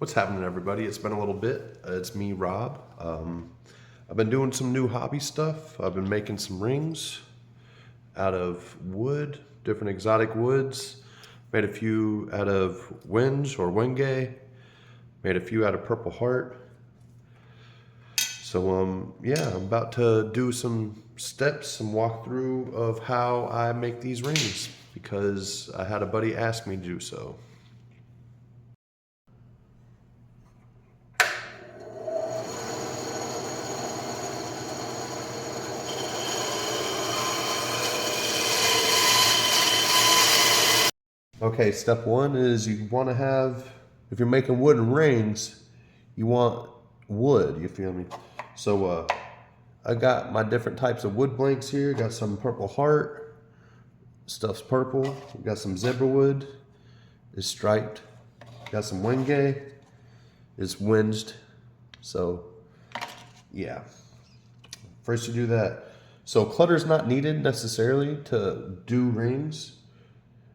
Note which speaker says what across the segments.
Speaker 1: What's happening, everybody? It's been a little bit. It's me, Rob. I've been doing some new hobby stuff. I've been making some rings out of wood, different exotic woods. Made a few out of wenge or wenge. Made a few out of purple heart. So yeah, I'm about to do some steps, some walkthrough of how I make these rings because I had a buddy ask me to do so. Okay, step one is you want to have, if you're making wooden rings, you want wood, you feel me? So I got my different types of wood blanks here. Got some purple heart, stuff's purple. Got some zebra wood, it's striped. Got some wenge, it's winged. So yeah, first you do that. So clutter's not needed necessarily to do rings.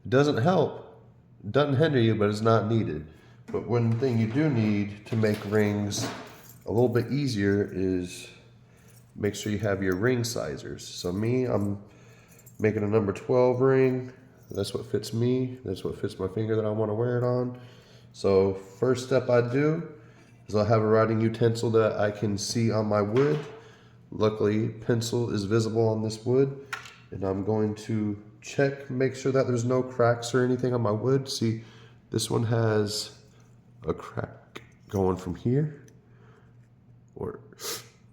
Speaker 1: It doesn't help, it doesn't hinder you, but it's not needed. But one thing you do need to make rings a little bit easier is make sure you have your ring sizers. So me, I'm making a number 12 ring. That's what fits me. That's what fits my finger that I want to wear it on. So first step I do is I'll have a writing utensil that I can see on my wood. Luckily, pencil is visible on this wood. And I'm going to check, make sure that there's no cracks or anything on my wood. See, this one has a crack going from here or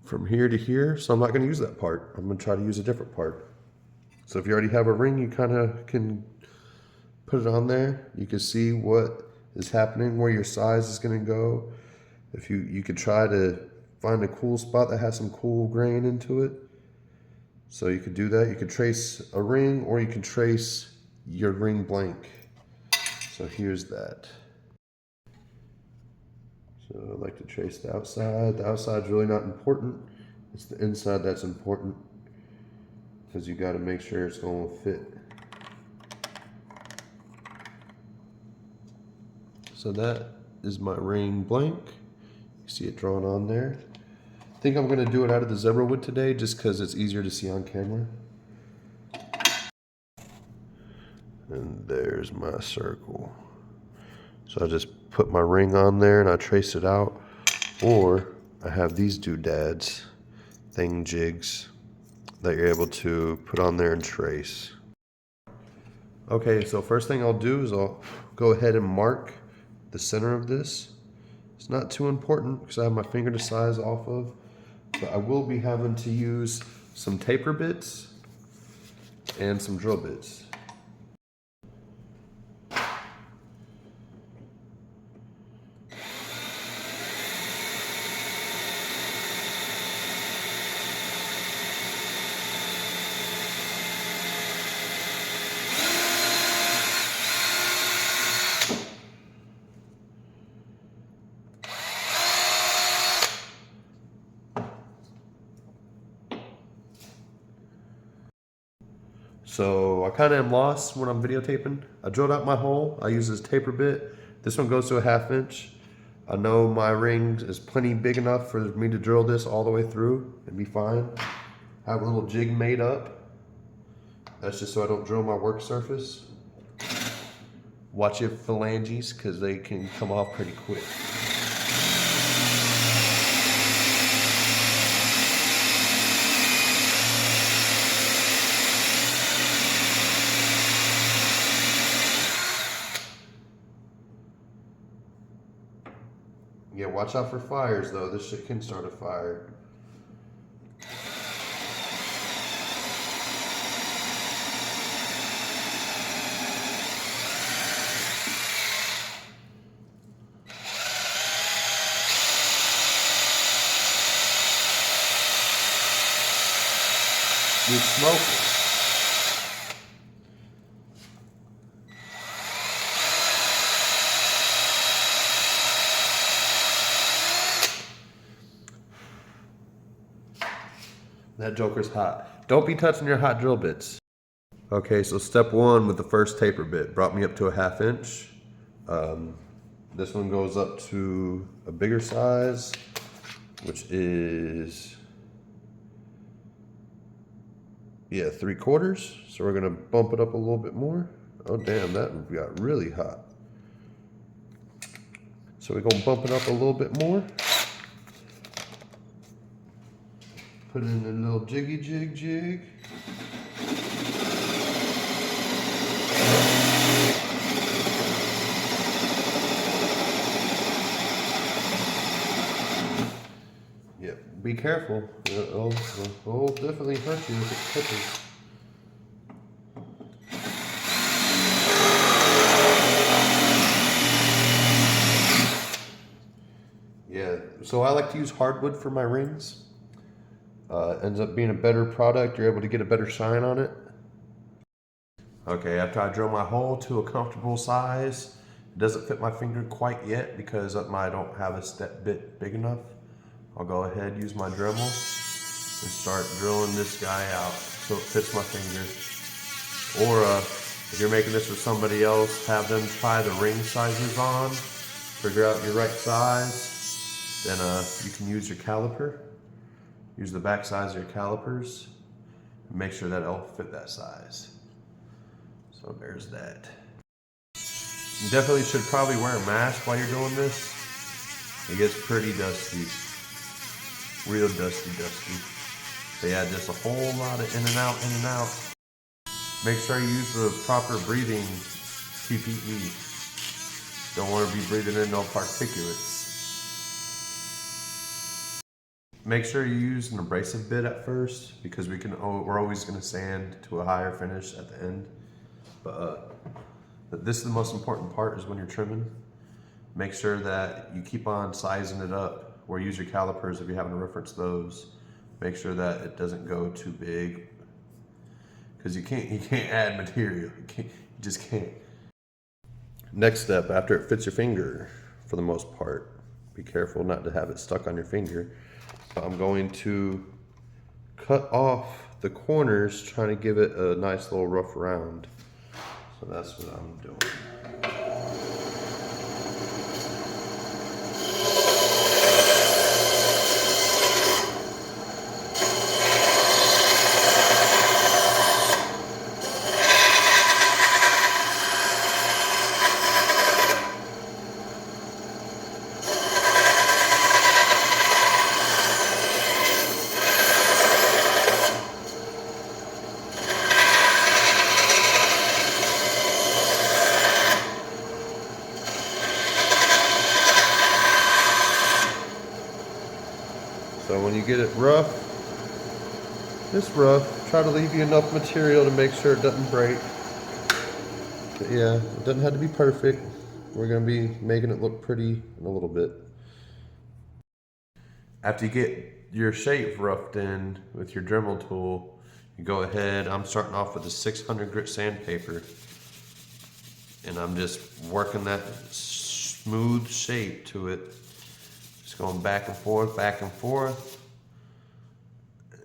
Speaker 1: from here to here. So I'm not going to use that part. I'm going to try to use a different part. So if you already have a ring, you kind of can put it on there. You can see what is happening, where your size is going to go. If you could try to find a cool spot that has some cool grain into it. So you could do that. You could trace a ring or you can trace your ring blank. So here's that. So I like to trace the outside. The outside's really not important. It's the inside that's important because you got to make sure it's going to fit. So that is my ring blank. You see it drawn on there. I think I'm going to do it out of the zebra wood today just because it's easier to see on camera. And there's my circle. So I just put my ring on there and I trace it out. Or I have these doodads, thing jigs, that you're able to put on there and trace. Okay, so first thing I'll do is I'll go ahead and mark the center of this. It's not too important because I have my finger to size off of. But I will be having to use some taper bits and some drill bits. So I kind of am lost when I'm videotaping. I drilled out my hole. I use this taper bit. This one goes to a 1/2 inch. I know my ring is plenty big enough for me to drill this all the way through and be fine. I have a little jig made up. That's just so I don't drill my work surface. Watch your phalanges because they can come off pretty quick. Yeah, watch out for fires though. This shit can start a fire. You're smoking. That joker's hot. Don't be touching your hot drill bits. Okay, so step one with the first taper bit brought me up to a 1/2 inch. This one goes up to a bigger size, which is, yeah, 3/4. So we're gonna bump it up a little bit more. Oh damn, that got really hot. So we're gonna bump it up a little bit more. Put in a little jiggy jig jig. Yep, be careful. It'll definitely hurt you if it touches. Yeah, so I like to use hardwood for my rings. Ends up being a better product. You're able to get a better shine on it. Okay, after I drill my hole to a comfortable size, it doesn't fit my finger quite yet because I don't have a step bit big enough. I'll go ahead, use my Dremel, and start drilling this guy out so it fits my finger. Or if you're making this with somebody else, have them try the ring sizes on, figure out your right size. Then you can use your caliper. Use the back size of your calipers. And make sure that it'll fit that size. So there's that. You definitely should probably wear a mask while you're doing this. It gets pretty dusty. Real dusty. So yeah, just a whole lot of in and out. Make sure you use the proper breathing PPE. Don't want to be breathing in no particulates. Make sure you use an abrasive bit at first because we're always going to sand to a higher finish at the end. But this is the most important part is when you're trimming. Make sure that you keep on sizing it up or use your calipers if you're having to reference those. Make sure that it doesn't go too big because you can't add material. You just can't. Next step, after it fits your finger, for the most part, be careful not to have it stuck on your finger. I'm going to cut off the corners, trying to give it a nice little rough round. So that's what I'm doing. So when you get it rough, just rough, try to leave you enough material to make sure it doesn't break. But yeah, it doesn't have to be perfect. We're gonna be making it look pretty in a little bit. After you get your shape roughed in with your Dremel tool, you go ahead, I'm starting off with a 600 grit sandpaper. And I'm just working that smooth shape to it. Just going back and forth.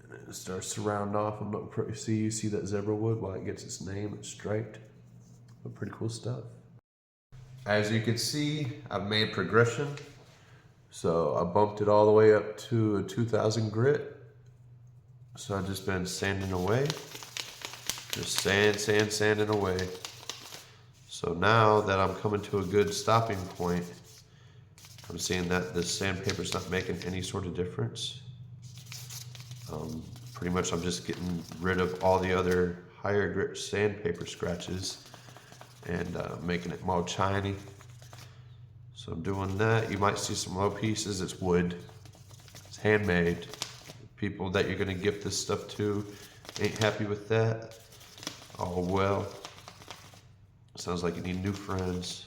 Speaker 1: And it starts to round off. I'm looking pretty, you see that zebra wood while it gets its name, it's striped. But pretty cool stuff. As you can see, I've made progression. So I bumped it all the way up to a 2000 grit. So I've just been sanding away. Just sanding away. So now that I'm coming to a good stopping point, I'm seeing that this sandpaper is not making any sort of difference. Pretty much I'm just getting rid of all the other higher grit sandpaper scratches and making it more shiny. So I'm doing that. You might see some low pieces. It's wood. It's handmade. People that you're gonna gift this stuff to ain't happy with that. Oh well. Sounds like you need new friends.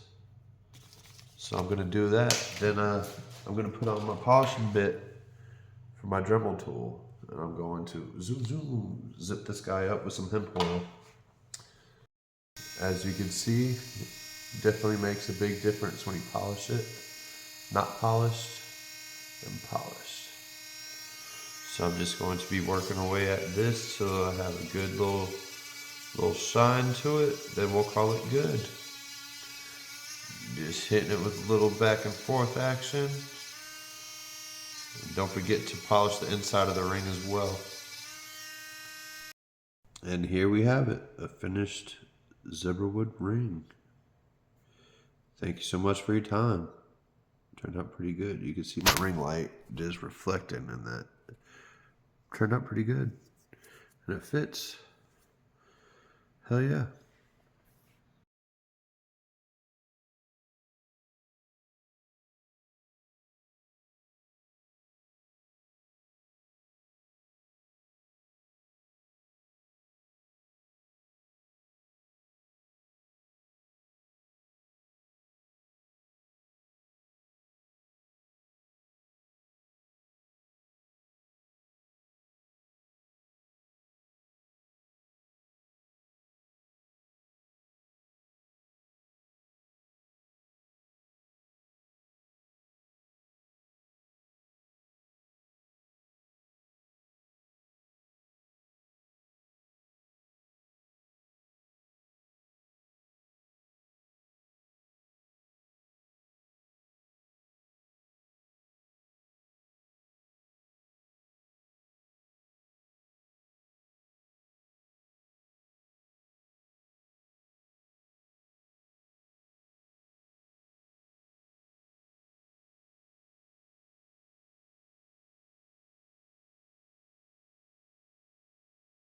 Speaker 1: So I'm gonna do that. Then I'm gonna put on my polishing bit for my Dremel tool. And I'm going to zip this guy up with some hemp oil. As you can see, it definitely makes a big difference when you polish it. Not polished and polished. So I'm just going to be working away at this till I have a good little shine to it. Then we'll call it good. Just hitting it with a little back and forth action. And don't forget to polish the inside of the ring as well. And here we have it, a finished zebrawood ring. Thank you so much for your time. Turned out pretty good. You can see my ring light just reflecting in that. Turned out pretty good. And it fits. Hell yeah.